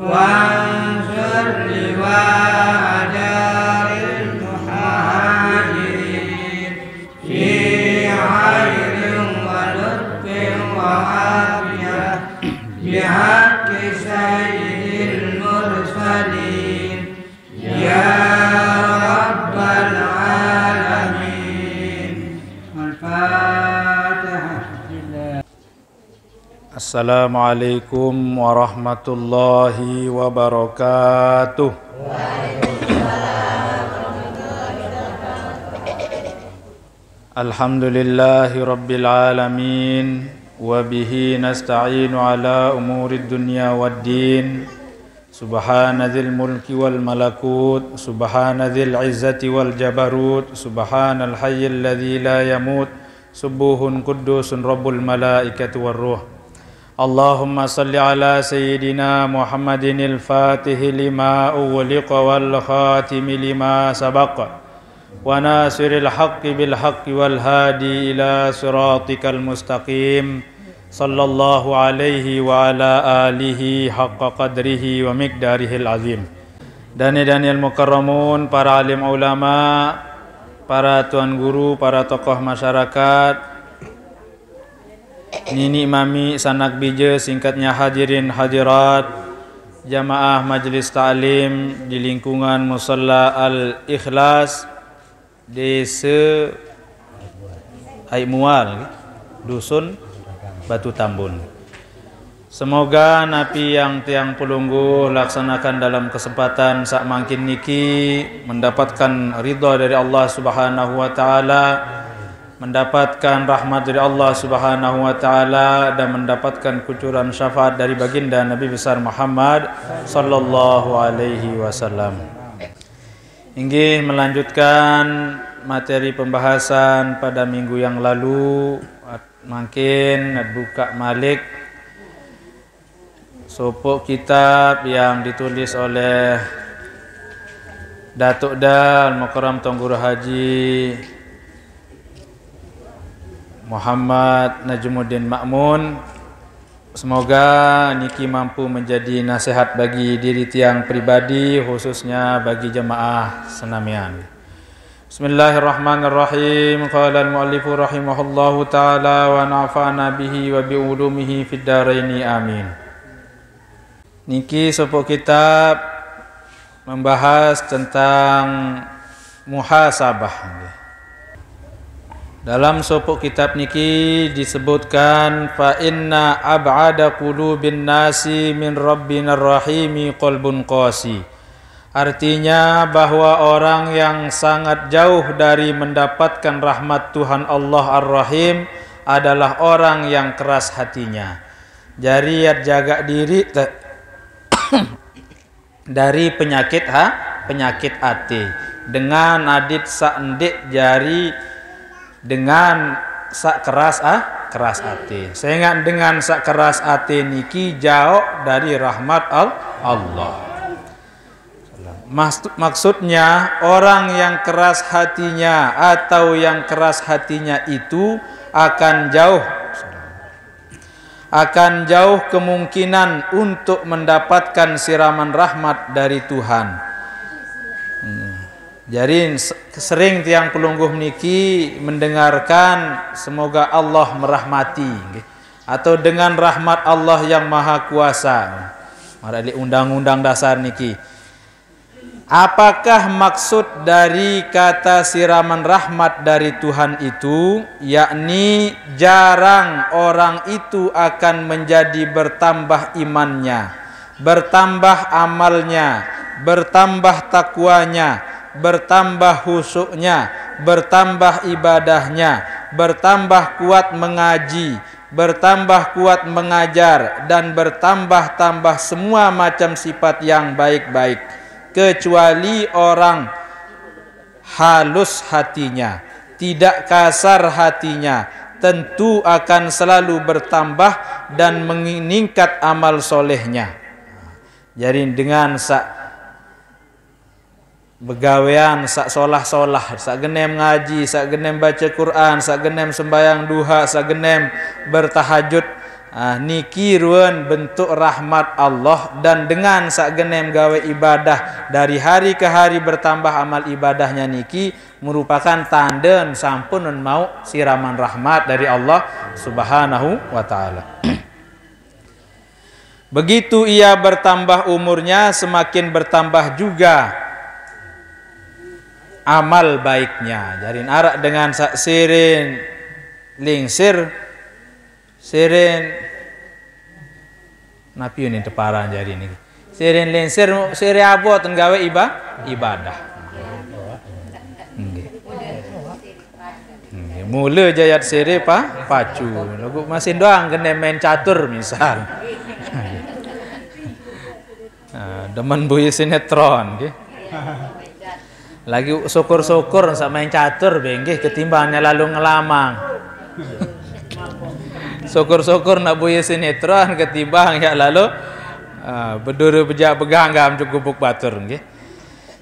وانصر لواء دار المهاجرين في خير ولطف وعافية بحق سيد المرسلين يا رب العالمين. الفاتحة. Assalamualaikum warahmatullahi wabarakatuh. Alhamdulillahi rabbil alamin wa bihi nasta'inu ala umurid dunya waddin. Subhanadzil mulki wal malakut, subhanadzil izzati wal jabarut, subhanal hayyil ladzi la yamut, subuhun quddusun rabbul malaikati war ruh. Allahumma salli ala sayyidina Muhammadinil fatihi lima ughliqa wal khatimi lima sabaqa wa nasiril haqqi bil haqqi wal hadi ila siratikal mustaqim sallallahu alaihi wa ala alihi haqqa qadrihi wa miqdarihil azim. Dani-danil mukarramun, para alim ulama, para tuan guru, para tokoh masyarakat, nini mami sanak bija, singkatnya hadirin hadirat, jamaah majlis ta'lim di lingkungan Musalla Al-Ikhlas, Desa Aikmual, Dusun Batu Tambun. Semoga napi yang tiang pelungguh laksanakan dalam kesempatan sak mangkin niki mendapatkan ridha dari Allah Subhanahu wa taala, mendapatkan rahmat dari Allah Subhanahu wa taala, dan mendapatkan kucuran syafaat dari baginda Nabi besar Muhammad sallallahu alaihi wasallam. Inggih melanjutkan materi pembahasan pada minggu yang lalu, makin buka malik sopok kitab yang ditulis oleh Datuk Dal Mukarram Tuan Guru Haji Muhammad Najmuddin Ma'mun. Semoga niki mampu menjadi nasihat bagi diri tiang pribadi, khususnya bagi jemaah senamian. Bismillahirrahmanirrahim. Qala al-muallifu rahimahullahu ta'ala wa nafa'ana bihi wa bi ulumihi fid dharaini amin. Niki sopok kitab membahas tentang muhasabah. Dalam sopok kitab niki disebutkan fa inna ab'ada qulubin nasi min rabbinar rahimi qalbun qasi. Artinya bahwa orang yang sangat jauh dari mendapatkan rahmat Tuhan Allah Ar-Rahim adalah orang yang keras hatinya. Jariat jaga diri dari penyakit hati. Dengan adit sa'ndik jari dengan sak keras hati. Sehingga dengan sak keras hati niki jauh dari rahmat Allah. Maksudnya orang yang keras hatinya atau yang keras hatinya itu akan jauh kemungkinan untuk mendapatkan siraman rahmat dari Tuhan. Jadi sering tiang pelungguh niki mendengarkan semoga Allah merahmati, atau dengan rahmat Allah yang maha kuasa. Marali undang-undang dasar niki. Apakah maksud dari kata siraman rahmat dari Tuhan itu? Yakni jarang orang itu akan menjadi bertambah imannya, bertambah amalnya, bertambah takwanya, bertambah husuknya, bertambah ibadahnya, bertambah kuat mengaji, bertambah kuat mengajar, dan bertambah-tambah semua macam sifat yang baik-baik, kecuali orang halus hatinya, tidak kasar hatinya, tentu akan selalu bertambah dan meningkat amal solehnya. Jadi dengan begawean sak solah-solah, sak genem ngaji, sak genem baca Quran, sak genem sembayang duha, sak genem bertahajud, niki ruan bentuk rahmat Allah, dan dengan sakgenem gawe ibadah dari hari ke hari bertambah amal ibadahnya niki merupakan tanda sampun mau siraman rahmat dari Allah Subhanahu wa taala. Begitu ia bertambah umurnya, semakin bertambah juga amal baiknya. Jarin arak dengan sak sirin lingsir sirin napi ini teparan jadi ini sirin lingsir sirin abot gawe ibadah. Mula jayat siri pacu lagu masih doang kena main catur misal. Demen buih sinetron okay. Lagi syukur-syukur sak main catur benggih ketimbangnya lalu ngelamang. Syukur-syukur nak buih sinetron ketimbang ya lalu berduru bejak beganggam cukup batur okay.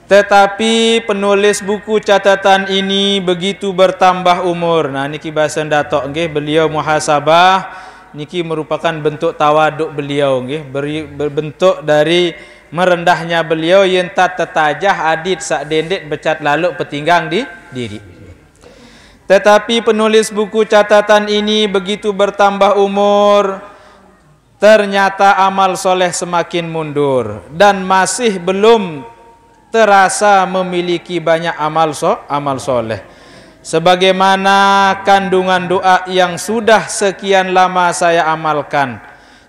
Tetapi penulis buku catatan ini begitu bertambah umur. Nah niki bahasa datok nggih, beliau muhasabah niki merupakan bentuk tawaduk beliau nggih, berbentuk dari merendahnya beliau yen tat tetajah adit sak dendet becat lalu petinggang di diri. Tetapi penulis buku catatan ini begitu bertambah umur, ternyata amal soleh semakin mundur dan masih belum terasa memiliki banyak amal soleh. Sebagaimana kandungan doa yang sudah sekian lama saya amalkan,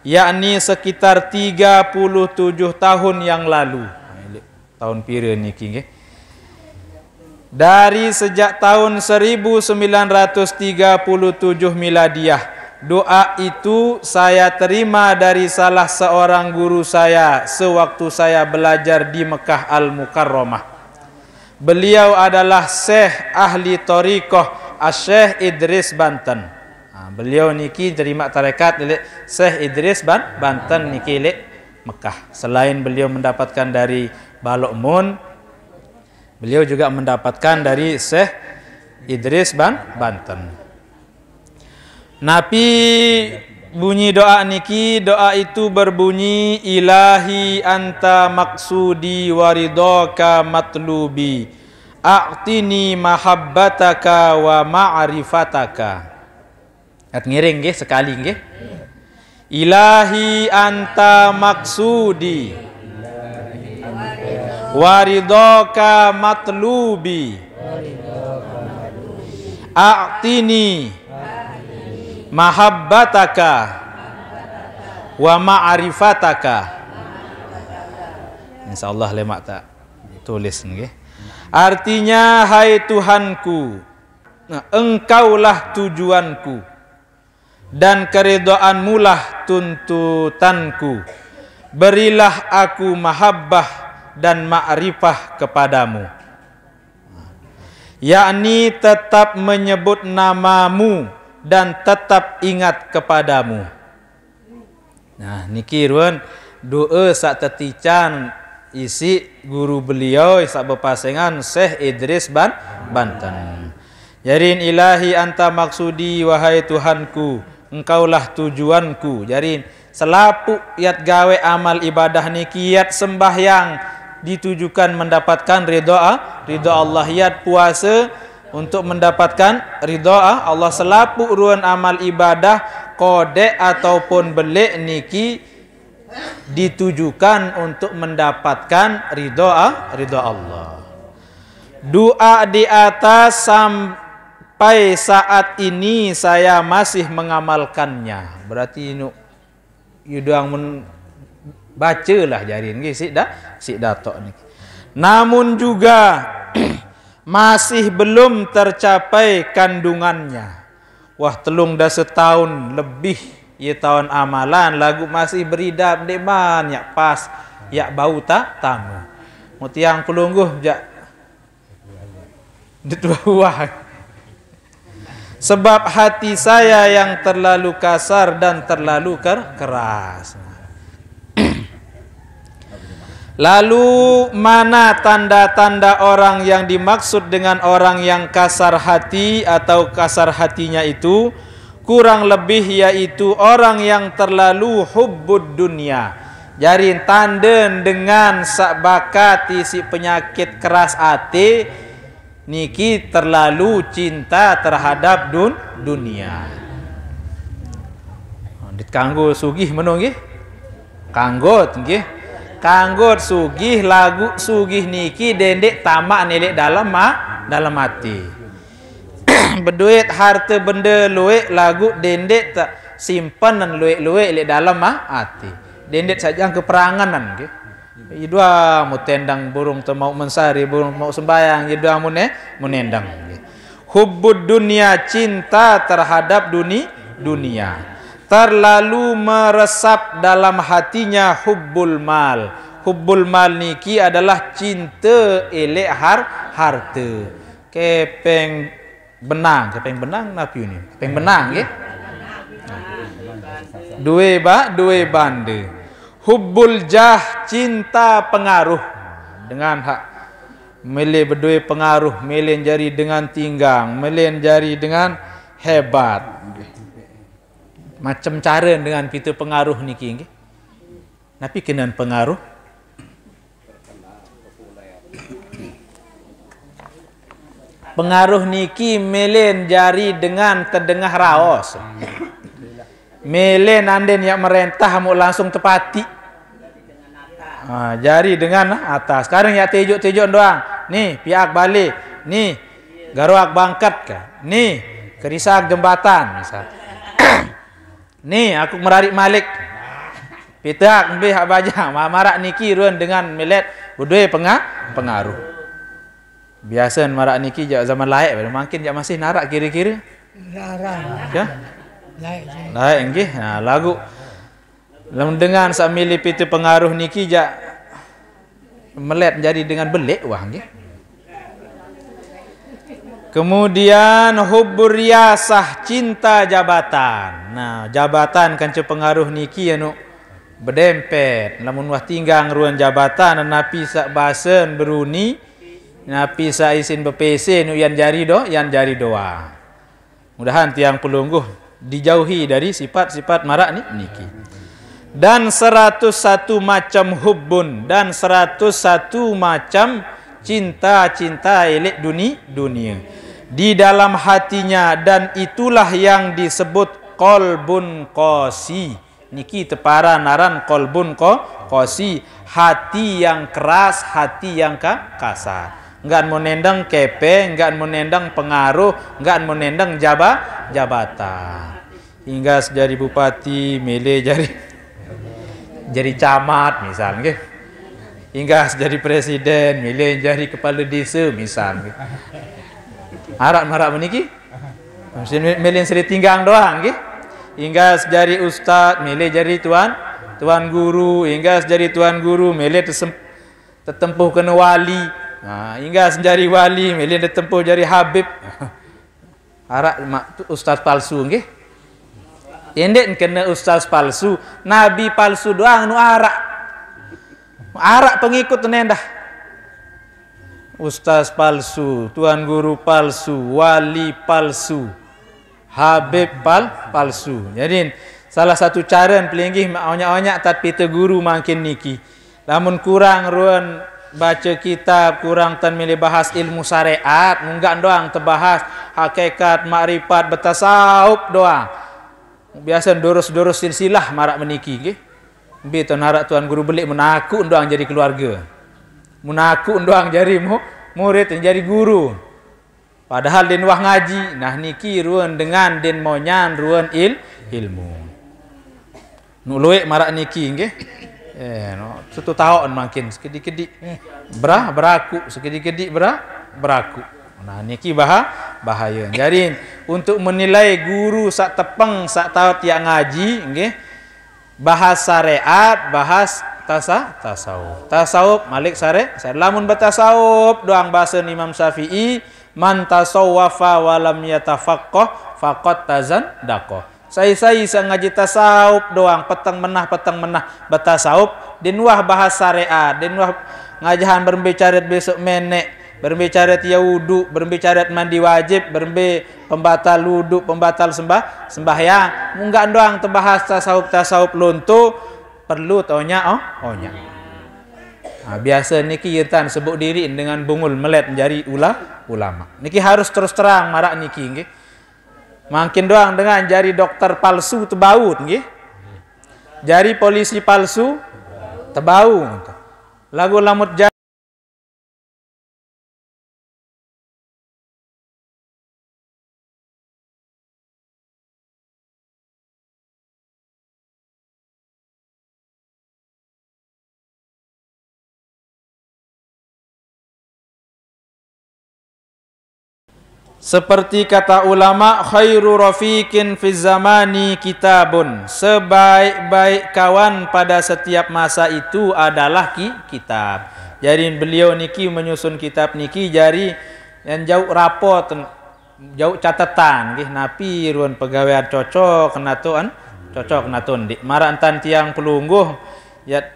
yakni sekitar 37 tahun yang lalu. Tahun pira niki nggih. Dari sejak tahun 1937 miladiah, doa itu saya terima dari salah seorang guru saya sewaktu saya belajar di Mekah Al-Mukarramah. Beliau adalah Syekh ahli Thariqah Syekh Idris Banten. Beliau niki terima tarekat oleh Syekh Idris Banten niki le Mekah. Selain beliau mendapatkan dari Balok Mun, beliau juga mendapatkan dari Syekh Idris Banten. Nabi bunyi doa niki, doa itu berbunyi ilahi anta maksudi waridaka matlubi a'tini mahabbataka wa ma'rifataka. At ngiring nggih sekali nggih. Ilahi anta maksudi waridaka matlubi a'tini mahabbataka wa ma'rifataka. Insyaallah lemak tak tulis nggih. Artinya hai Tuhanku, engkaulah tujuanku dan keridhaanmu lah tuntutanku. Berilah aku mahabbah dan ma'rifah kepadamu, yakni tetap menyebut namamu dan tetap ingat kepadamu. Nah niki ruan doa sak tetican isi guru beliau sak bepasengan Syekh Idris Banten. Jarin ilahi anta maksudi wahai Tuhanku, engkaulah tujuanku. Jarin selapu yat gawe amal ibadah niki yat sembahyang ditujukan mendapatkan ridha Allah, yat puasa untuk mendapatkan ridha Allah. Selapu ruan amal ibadah kode ataupun belik niki ditujukan untuk mendapatkan ridha Allah. Doa di atas sampai saat ini saya masih mengamalkannya. Berarti yudoang bacalah jarin nggih sik datok niki. Namun juga masih belum tercapai kandungannya. Wah telung dah setahun lebih ya tahun amalan lagu masih beridap deman yak pas yak bau tak tamu. Mutiang pelungguh jak dua. Sebab hati saya yang terlalu kasar dan terlalu keras. Lalu mana tanda-tanda orang yang dimaksud dengan orang yang kasar hati atau kasar hatinya itu? kurang lebih yaitu orang yang terlalu hubbud dunia. Jadi tanda dengan sak bakati si penyakit keras hati niki terlalu cinta terhadap dunia. Kanggo sugih menung nggih. Kanggot nggih. Kanggot sugih lagu sugih niki dendek tamak nelek dalam hati. Berduit harta benda luek lagu dendek tak simpanan luek-luek lek dalam hati. Dendek saja keperanganan nggih. Idua mu tendang burung tu mau mensari burung mau sembayang idua mu menendang nggih. Hubbud dunia cinta terhadap dunia. Terlalu meresap dalam hatinya hubbul mal. Hubbul mal niki adalah cinta elek harta. Kepeng benang napi ni. Kepeng benang nggih. Dua bande. Hubbul jah cinta pengaruh dengan hak milih berdua pengaruh, milih jari dengan tinggang, milih jari dengan hebat. Macam cara dengan kita pengaruh niki nggih. Napi kenan pengaruh. Pengaruh niki melen jari dengan terdengar raos. Melen anden yang merentah mau langsung tepati. Jari dengan atas. Sekarang ya tejuk-tejuk doang. Nih pihak balik. Nih garuak bangkat kah. Nih kerisak jembatan misal. Nih aku merarik malik. Pitak lebih hak baja. Marak niki ruan dengan melet budaya pengaruh. Biasa marak niki jak zaman laik. Makin jak masih narak kira-kira. Narak. Ya? Laik nggih. Nah, lagu dengan sambil pita pengaruh niki jak melet jadi dengan belik wah nggih. Kemudian hubbur riyasah cinta jabatan. Nah, jabatan kanca pengaruh niki anu berdempet. Lamun wah tinggang ruan jabatan napi sak basen beruni, napi sak isin bepese nu yan jari doa. Mudahan tiang pelungguh dijauhi dari sifat-sifat marak niki. Dan 101 macam hubbun dan 101 macam cinta elek dunia di dalam hatinya, dan itulah yang disebut qalbun qasi. Niki tepara naran qalbun qasi, hati yang keras, hati yang kasar. Enggak mau nendang kepe, enggak mau nendang pengaruh, enggak mau nendang jabatan. Hingga jadi bupati, milih jadi camat misal nggih. Hingga jadi presiden, milih jadi kepala desa misal nggih. Marak meniki. Milih seri tinggang doang nggih. Hingga jadi ustaz, milih jadi tuan guru, hingga jadi tuan guru, milih tertempuh kena wali. Hingga jadi wali, milih tertempuh jadi habib. Arak ustaz palsu nggih. Endek kena ustaz palsu, nabi palsu doang nu arak pengikut nendah. Ustaz palsu, tuan guru palsu, wali palsu, habib palsu. Jadi salah satu cara pelinggih onyak-onyak tat pita guru makin niki. Lamun kurang ruan baca kitab, kurang tan milih bahas ilmu syariat, enggak doang terbahas hakikat, makrifat, bertasawuf doang. Biasa doros silsilah marak meniki nggih. Bi ton harak tuan guru belik menaku doang jadi keluarga. Menaku doang jadi murid jadi guru. Padahal den wah ngaji. Nah niki ruan dengan den monyan ruan ilmu. Nu luek marak niki nggih. No, satu tahun makin sekedik-kedik beraku, sekedik-kedik beraku. Nah niki bahaya. Jadi untuk menilai guru sak tepeng sak tahu tiak ngaji nggih, bahas syariat, bahas tasawuf malik lamun bertasawuf doang bahasa Imam Syafi'i, man tasawwafa wa lam yatafaqqah faqad tazandaqa. Saya ngaji tasawuf doang petang menah bertasawuf din wah bahas syariat, din wah ngajahan berbicara besok menek berbicara tia wudu, berbicara mandi wajib, pembatal wudu, pembatal sembahyang. Munggah doang terbahas tasawuf lonto perlu taunya ohnya. Nah, biasa niki yentan sebut diri dengan bungul melet menjadi ulama. Niki harus terus terang marak niki nggih. Makin doang dengan jari dokter palsu tebaut nggih. Jari polisi palsu tebau. Lagu lamut seperti kata ulama, khairu rafiqin fi zamani kitabun. Sebaik-baik kawan pada setiap masa itu adalah kitab. Jadi beliau niki menyusun kitab niki jari yang jauh rapot, jauh catatan nggih napi ruan pegawaian cocok kena dik. Marantan tiang pelungguh ya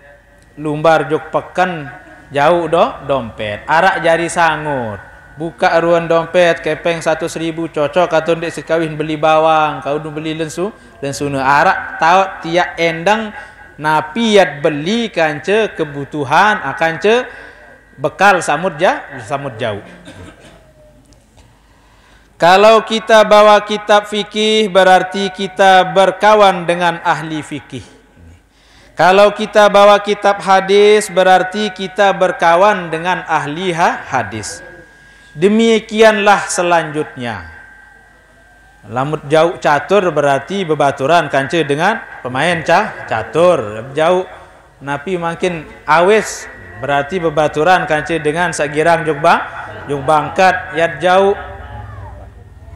lumbar jok pekan jauh dompet. Arak jari sangut. Buka ruan dompet kepeng 100.000 cocok atau ndek sekawin beli bawang kau beli lensu arak tahu tiak endang napi yat beli kance kebutuhan akan ce bekal samud jauh. Kalau kita bawa kitab fikih berarti kita berkawan dengan ahli fikih. Kalau kita bawa kitab hadis berarti kita berkawan dengan ahli hadis. Demikianlah selanjutnya. Lamut jauh catur berarti bebaturan kance dengan pemain catur. Jauh napi makin awes berarti bebaturan kance dengan sagirang jog bangkat. Yat jauh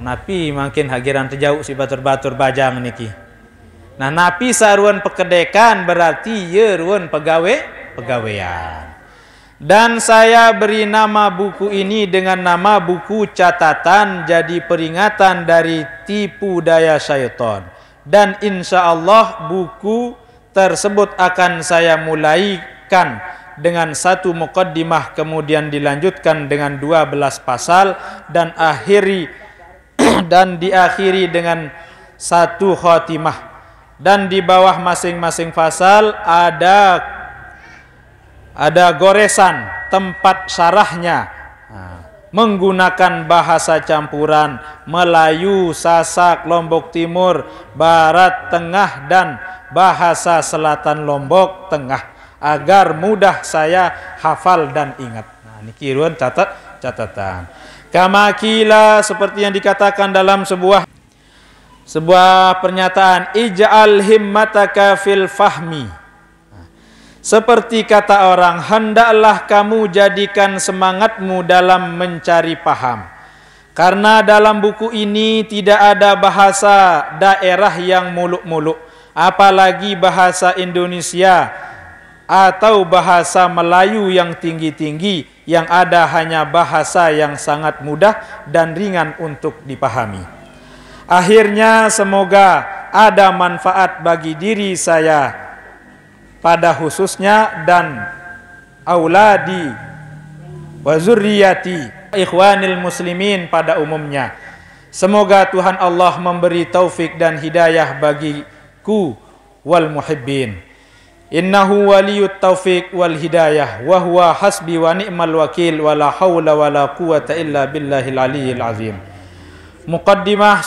napi makin hagiran terjauh si batur-batur bajang niki. Nah napi saruan pekedekan berarti ye ruan pegawaian. Dan saya beri nama buku ini dengan nama buku catatan jadi peringatan dari tipu daya syaitan. Dan insya Allah buku tersebut akan saya mulaikan dengan satu muqaddimah kemudian dilanjutkan dengan 12 pasal dan diakhiri dengan satu khotimah. Dan di bawah masing-masing pasal ada goresan tempat syarahnya menggunakan bahasa campuran Melayu, Sasak, Lombok Timur, Barat, Tengah dan bahasa Selatan Lombok Tengah agar mudah saya hafal dan ingat. Nah, ini kiruan catatan. Kamakila seperti yang dikatakan dalam sebuah pernyataan ij'al himmataka fil fahmi. Seperti kata orang, hendaklah kamu jadikan semangatmu dalam mencari paham. Karena dalam buku ini tidak ada bahasa daerah yang muluk-muluk, apalagi bahasa Indonesia atau bahasa Melayu yang tinggi-tinggi, yang ada hanya bahasa yang sangat mudah dan ringan untuk dipahami. Akhirnya semoga ada manfaat bagi diri saya pada khususnya dan auladi wa zurriyati ikhwanil muslimin pada umumnya. Semoga Tuhan Allah memberi taufik dan hidayah bagiku wal muhibbin. Innahu waliyut taufik wal hidayah wa huwa hasbi wa ni'mal wakil wa la hawla wa la quwata illa billahil aliyyil azim. Muqaddimah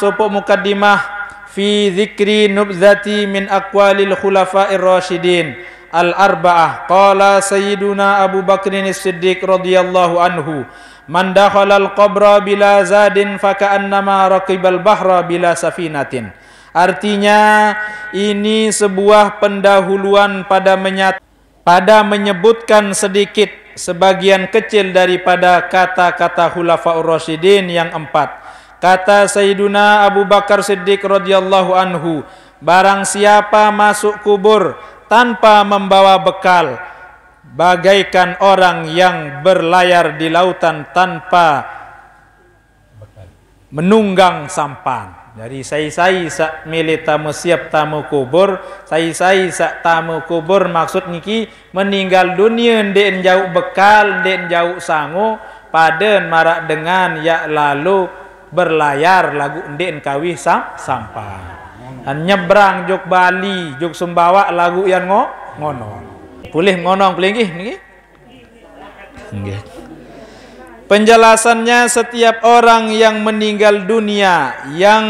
fi dzikri nubzati min aqwalil khulafa'ir rasyidin al-arba'ah. Qala sayyiduna Abu Bakrin as-Siddiq radhiyallahu anhu, man dakhala al-qabra bila zadin faka'annama raqibal bahra bila safinatin. Artinya ini sebuah pendahuluan pada menyebutkan sedikit sebagian kecil daripada kata-kata khulafa'ur rasyidin yang 4. Kata Sayyiduna Abu Bakar Siddiq radhiyallahu anhu, barang siapa masuk kubur tanpa membawa bekal, bagaikan orang yang berlayar di lautan tanpa menunggang sampan. Jadi saya sak milih tamu siap tamu kubur, saya sak tamu kubur maksud niki meninggal dunia ndek jauh bekal, ndek jauh sangu, paden marak dengan ya lalu berlayar lagu ndek kawih sampah. Nyebrang jog Bali, jog Sumbawa lagu yang ngono. Pulih ngonong pulih nggih. Nggih. Penjelasannya setiap orang yang meninggal dunia yang